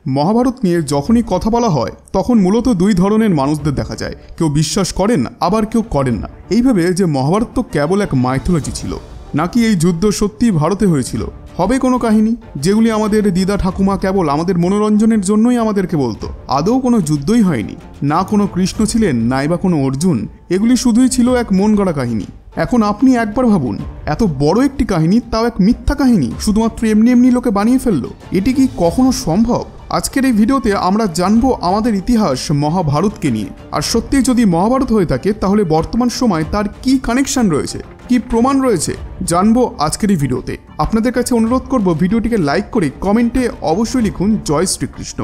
মহাভারত নিয়ে যখনই কথা বলা হয় তখন মূলত দুই ধরনের মানুষদের দেখা যায়, কেউ বিশ্বাস করেন আবার কেউ করেন না। এইভাবে যে মহাভারত তো কেবল এক মাইথোলজি ছিল, নাকি এই যুদ্ধ সত্যিই ভারতে হয়েছিল, হবে কোনো কাহিনী যেগুলি আমাদের দিদা ঠাকুমা কেবল আমাদের মনোরঞ্জনের জন্যই আমাদেরকে বলতো। আদৌ কোনো যুদ্ধই হয়নি, না কোনো কৃষ্ণ ছিলেন নাইবা কোনো অর্জুন, এগুলি শুধুই ছিল এক মন গড়া কাহিনী। এখন আপনি একবার ভাবুন, এত বড় একটি কাহিনী, তাও এক মিথ্যা কাহিনী শুধুমাত্র এমনি এমনি লোকে বানিয়ে ফেললো। এটি কি কখনো সম্ভব? আজকের এই ভিডিওতে আমরা জানবো আমাদের ইতিহাস মহাভারতকে নিয়ে। আর সত্যিই যদি মহাভারত হয়ে থাকে তাহলে বর্তমান সময় তার কি কানেকশন রয়েছে, কি প্রমাণ রয়েছে, জানবো আজকের এই ভিডিওতে। আপনাদের কাছে অনুরোধ করব ভিডিওটিকে লাইক করে কমেন্টে অবশ্যই লিখুন জয় শ্রীকৃষ্ণ।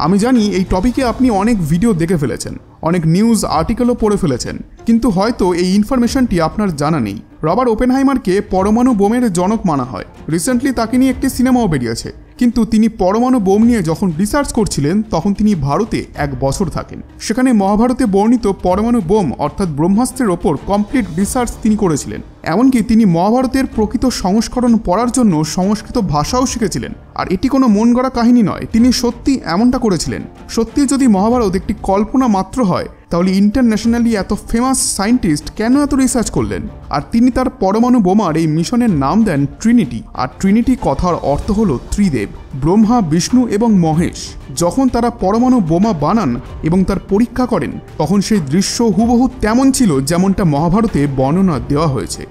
আমি জানি এই টপিকে আপনি অনেক ভিডিও দেখে ফেলেছেন, অনেক নিউজ আর্টিকেলও পড়ে ফেলেছেন, কিন্তু হয়তো এই ইনফরমেশনটি আপনার জানা নেই। রবার্ট ওপেনহাইমারকে পরমাণু বোমের জনক মানা হয়। রিসেন্টলি তাকে নিয়ে একটি সিনেমাও বেরিয়েছে। কিন্তু তিনি পরমাণু বোম নিয়ে যখন রিসার্চ করছিলেন তখন তিনি ভারতে 1 বছর থাকেন। সেখানে মহাভারতে বর্ণিত পরমাণু বোম অর্থাৎ ব্রহ্মাস্ত্রের ওপর কমপ্লিট রিসার্চ তিনি করেছিলেন। এমনকি তিনি মহাভারতের প্রকৃত সংস্করণ পড়ার জন্য সংস্কৃত ভাষাও শিখেছিলেন। আর এটি কোনো মন গড়া কাহিনী নয়, তিনি সত্যি এমনটা করেছিলেন। সত্যি যদি মহাভারত একটি কল্পনা মাত্র হয় তাহলে ইন্টারন্যাশনালি এত ফেমাস সায়েন্টিস্ট কেন এত রিসার্চ করলেন? আর তিনি তার পরমাণু বোমার এই মিশনের নাম দেন ট্রিনিটি। আর ট্রিনিটি কথার অর্থ হলো ত্রিদেব, ব্রহ্মা, বিষ্ণু এবং মহেশ। যখন তারা পরমাণু বোমা বানান এবং তার পরীক্ষা করেন তখন সেই দৃশ্য হুবহু তেমন ছিল যেমনটা মহাভারতে বর্ণনা দেওয়া হয়েছে।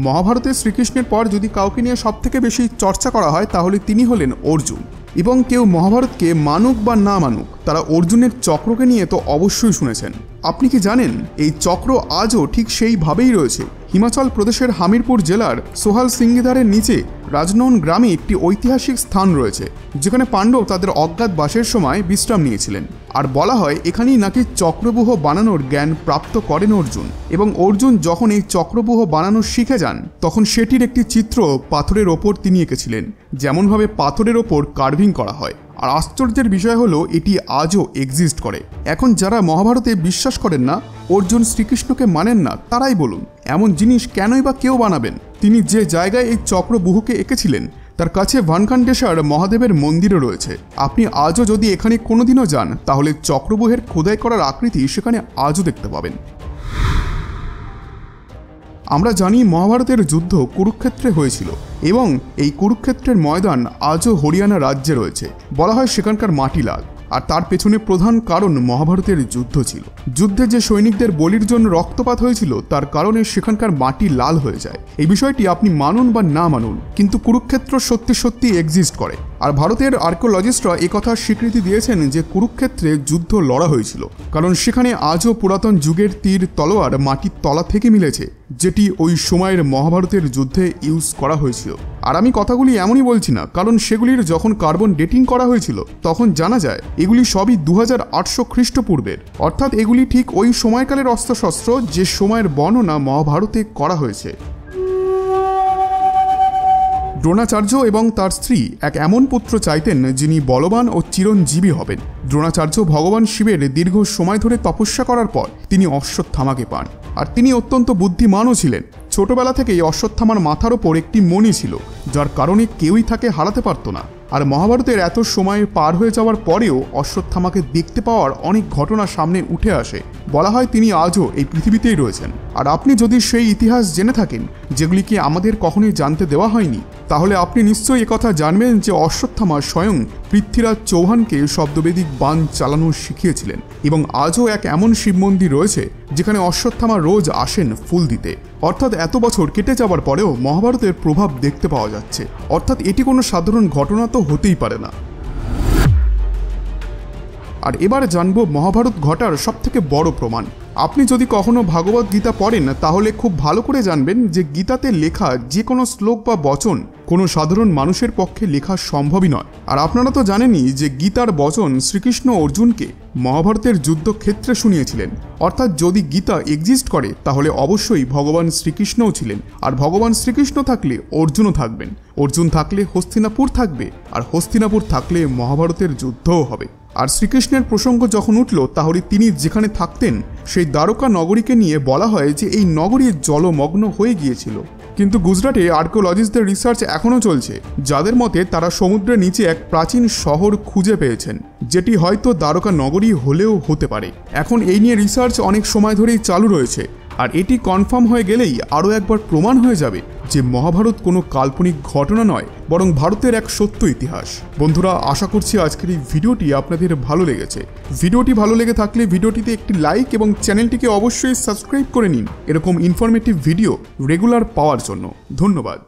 মহাভারতে শ্রীকৃষ্ণের পর যদি কাউকে নিয়ে সবথেকে বেশি চর্চা করা হয় তাহলে তিনি হলেন অর্জুন। এবং কেউ মহাভারতকে মানুক বা না মানুক, তারা অর্জুনের চক্রকে নিয়ে তো অবশ্যই শুনেছেন। আপনি কি জানেন এই চক্র আজও ঠিক সেইভাবেই রয়েছে? হিমাচল প্রদেশের হামিরপুর জেলার সোহাল সিঙ্গিধারের নিচে রাজনৌন গ্রামে একটি ঐতিহাসিক স্থান রয়েছে, যেখানে পাণ্ডব তাদের অজ্ঞাত বাসের সময় বিশ্রাম নিয়েছিলেন। আর বলা হয় এখানেই নাকি চক্রব্যূহ বানানোর জ্ঞান প্রাপ্ত করেন অর্জুন। এবং অর্জুন যখন এই চক্রব্যূহ বানানো শিখে যান তখন সেটির একটি চিত্র পাথরের ওপর তিনি এঁকেছিলেন, যেমনভাবে পাথরের ওপর কার্ভিং করা হয়। আর আশ্চর্যের বিষয় হলো এটি আজও এক্সিস্ট করে। এখন যারা মহাভারতে বিশ্বাস করেন না, অর্জুন শ্রীকৃষ্ণকে মানেন না, তারাই বলুন এমন জিনিস কেনই বা কেউ বানাবেন? তিনি যে জায়গায় এই চক্রব্যূহকে এঁকেছিলেন তার কাছে ভানখান্ডেশ্বর মহাদেবের মন্দিরও রয়েছে। আপনি আজও যদি এখানে কোনোদিনও যান তাহলে চক্রব্যূহের খোদাই করার আকৃতি সেখানে আজও দেখতে পাবেন। আমরা জানি মহাভারতের যুদ্ধ কুরুক্ষেত্রে হয়েছিল এবং এই কুরুক্ষেত্রের ময়দান আজও হরিয়ানা রাজ্যে রয়েছে। বলা হয় সেখানকার মাটি লাল, আর তার পেছনে প্রধান কারণ মহাভারতের যুদ্ধ ছিল। যুদ্ধে যে সৈনিকদের বলির জন্য রক্তপাত হয়েছিল তার কারণে সেখানকার মাটি লাল হয়ে যায়। এই বিষয়টি আপনি মানুন বা না মানুন, কিন্তু কুরুক্ষেত্র সত্যি সত্যি এক্সিস্ট করে। আর ভারতের আর্কিওলজিস্টরা একথা স্বীকৃতি দিয়েছেন যে কুরুক্ষেত্রে যুদ্ধ লড়া হয়েছিল, কারণ সেখানে আজও পুরাতন যুগের তীর তলোয়ার মাটির তলা থেকে মিলেছে, যেটি ওই সময়ের মহাভারতের যুদ্ধে ইউজ করা হয়েছিল। আর আমি কথাগুলি এমনই বলছি না, কারণ সেগুলির যখন কার্বন ডেটিং করা হয়েছিল তখন জানা যায় এগুলি সবই 2800 খ্রিস্টপূর্বের, অর্থাৎ এগুলি ঠিক ওই সময়কালের অস্ত্রশস্ত্র যে সময়ের বর্ণনা মহাভারতে করা হয়েছে। দ্রোণাচার্য এবং তার স্ত্রী এক এমন পুত্র চাইতেন যিনি বলবান ও চিরঞ্জীবী হবেন। দ্রোণাচার্য ভগবান শিবের দীর্ঘ সময় ধরে তপস্যা করার পর তিনি অশ্বত্থামাকে পান। আর তিনি অত্যন্ত বুদ্ধিমানও ছিলেন। ছোটবেলা থেকেই অশ্বত্থামার মাথার ওপর একটি মণি ছিল, যার কারণে কেউই তাকে হারাতে পারত না। আর মহাভারতের এত সময় পার হয়ে যাওয়ার পরেও অশ্বত্থামাকে দেখতে পাওয়ার অনেক ঘটনা সামনে উঠে আসে। বলা হয় তিনি আজও এই পৃথিবীতেই রয়েছেন। আর আপনি যদি সেই ইতিহাস জেনে থাকেন যেগুলিকে আমাদের কখনোই জানতে দেওয়া হয়নি, তাহলে আপনি নিশ্চয়ই একথা জানবেন যে অশ্বত্থামা স্বয়ং পৃথ্বীরাজ চৌহানকে শব্দবেদিক বাণ চালানো শিখিয়েছিলেন। এবং আজও এক এমন শিব মন্দির রয়েছে যেখানে অশ্বত্থামা রোজ আসেন ফুল দিতে। অর্থাৎ এত বছর কেটে যাওয়ার পরেও মহাভারতের প্রভাব দেখতে পাওয়া যাচ্ছে। অর্থাৎ এটি কোনো সাধারণ ঘটনা তো হতেই পারে না। আর এবার জানবো মহাভারত ঘটার সবথেকে বড় প্রমাণ। আপনি যদি কখনো ভাগবত গীতা পড়েন তাহলে খুব ভালো করে জানবেন যে গীতাতে লেখা যে কোনো শ্লোক বা বচন কোনো সাধারণ মানুষের পক্ষে লেখা সম্ভবই নয়। আর আপনারা তো জানেনই যে গীতার বচন শ্রীকৃষ্ণ অর্জুনকে মহাভারতের যুদ্ধক্ষেত্রে শুনিয়েছিলেন। অর্থাৎ যদি গীতা এক্সিস্ট করে তাহলে অবশ্যই ভগবান শ্রীকৃষ্ণও ছিলেন। আর ভগবান শ্রীকৃষ্ণ থাকলে অর্জুনও থাকবেন, অর্জুন থাকলে হস্তিনাপুর থাকবে, আর হস্তিনাপুর থাকলে মহাভারতের যুদ্ধও হবে। আর শ্রীকৃষ্ণের প্রসঙ্গ যখন উঠল তাহলে তিনি যেখানে থাকতেন সেই দ্বারকা নগরীকে নিয়ে বলা হয় যে এই নগরী জলমগ্ন হয়ে গিয়েছিল। কিন্তু গুজরাটে আর্কিওলজিস্টদের রিসার্চ এখনও চলছে, যাদের মতে তারা সমুদ্রের নিচে এক প্রাচীন শহর খুঁজে পেয়েছেন, যেটি হয়তো দ্বারকা নগরী হলেও হতে পারে। এখন এই নিয়ে রিসার্চ অনেক সময় ধরেই চালু রয়েছে, আর এটি কনফার্ম হয়ে গেলেই আরও একবার প্রমাণ হয়ে যাবে যে মহাভারত কোনো কাল্পনিক ঘটনা নয়, বরং ভারতের এক সত্য ইতিহাস। বন্ধুরা, আশা করছি আজকের এই ভিডিওটি আপনাদের ভালো লেগেছে। ভিডিওটি ভালো লেগে থাকলে ভিডিওটিতে একটি লাইক এবং চ্যানেলটিকে অবশ্যই সাবস্ক্রাইব করে নিন এরকম ইনফরমেটিভ ভিডিও রেগুলার পাওয়ার জন্য। ধন্যবাদ।